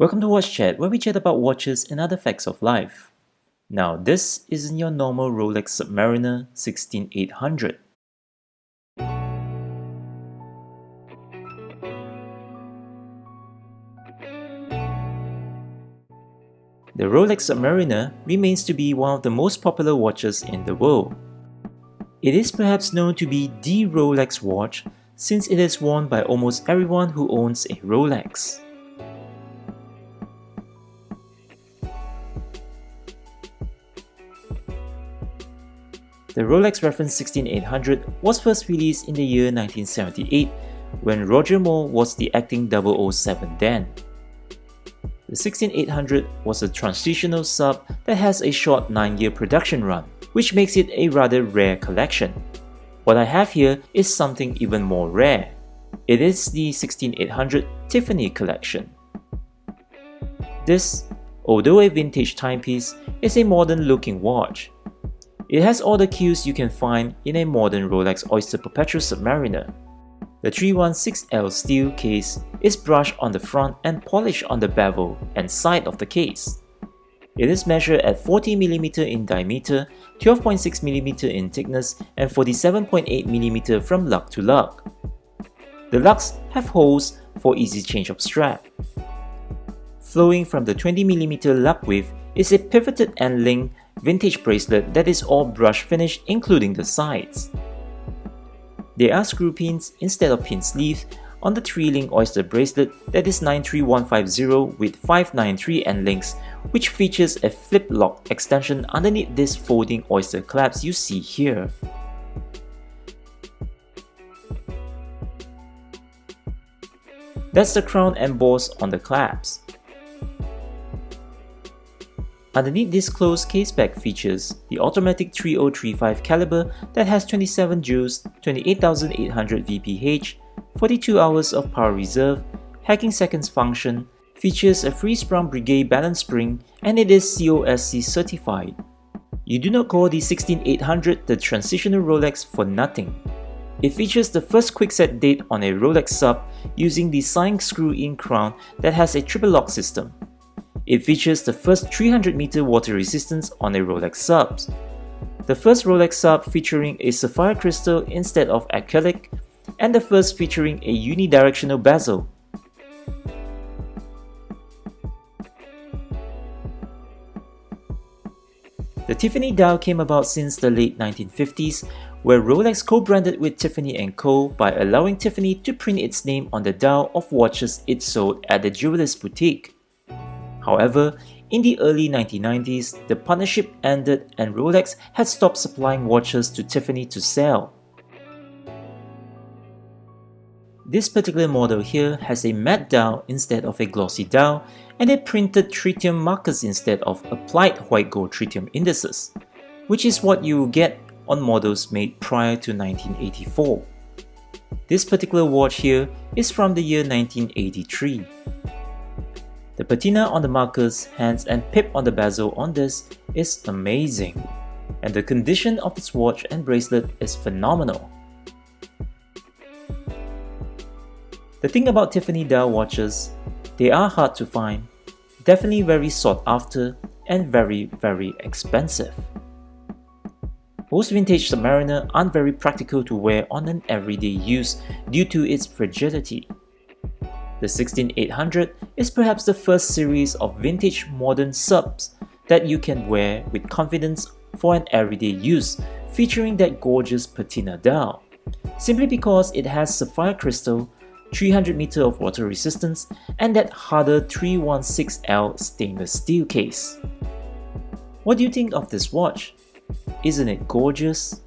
Welcome to Watchat, where we chat about watches and other facts of life. Now, this isn't your normal Rolex Submariner 16800. The Rolex Submariner remains to be one of the most popular watches in the world. It is perhaps known to be the Rolex watch since it is worn by almost everyone who owns a Rolex. The Rolex reference 16800 was first released in the year 1978 when Roger Moore was the acting 007 then. The 16800 was a transitional sub that has a short 9-year production run, which makes it a rather rare collection. What I have here is something even more rare. It is the 16800 Tiffany collection. This, although a vintage timepiece, is a modern looking watch. It has all the cues you can find in a modern Rolex Oyster Perpetual Submariner. The 316L steel case is brushed on the front and polished on the bevel and side of the case. It is measured at 40mm in diameter, 12.6mm in thickness, and 47.8mm from lug to lug. The lugs have holes for easy change of strap. Flowing from the 20mm lug width is a pivoted end link vintage bracelet that is all brush finished including the sides. There are screw pins instead of pin sleeves on the 3-link Oyster bracelet that is 93150 with 593 end links, which features a flip lock extension underneath this folding Oyster clasp you see here. That's the crown embossed on the clasp. Underneath this closed caseback features the automatic 3035 caliber that has 27 joules, 28,800 VPH, 42 hours of power reserve, hacking seconds function, features a free-sprung breguet balance spring, and it is COSC certified. You do not call the 16800 the transitional Rolex for nothing. It features the first quickset date on a Rolex sub using the signed screw-in crown that has a triple lock system. It features the first 300m water resistance on a Rolex sub. The first Rolex sub featuring a sapphire crystal instead of acrylic, and the first featuring a unidirectional bezel. The Tiffany dial came about since the late 1950s, where Rolex co-branded with Tiffany & Co. by allowing Tiffany to print its name on the dial of watches it sold at the jeweler's boutique. However, in the early 1990s, the partnership ended and Rolex had stopped supplying watches to Tiffany to sell. This particular model here has a matte dial instead of a glossy dial and a printed tritium markers instead of applied white gold tritium indices, which is what you will get on models made prior to 1984. This particular watch here is from the year 1983. The patina on the markers, hands, and pip on the bezel on this is amazing, and the condition of this watch and bracelet is phenomenal. The thing about Tiffany dial watches, they are hard to find, definitely very sought after, and very expensive. Most vintage Submariner aren't very practical to wear on an everyday use due to its fragility. The 16800 is perhaps the first series of vintage modern subs that you can wear with confidence for an everyday use, featuring that gorgeous patina dial, simply because it has sapphire crystal, 300m of water resistance, and that harder 316L stainless steel case. What do you think of this watch? Isn't it gorgeous?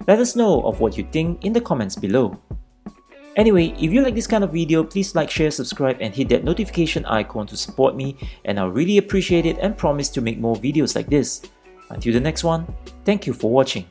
Let us know of what you think in the comments below. Anyway, if you like this kind of video, please like, share, subscribe, and hit that notification icon to support me, and I'll really appreciate it and promise to make more videos like this. Until the next one, thank you for watching.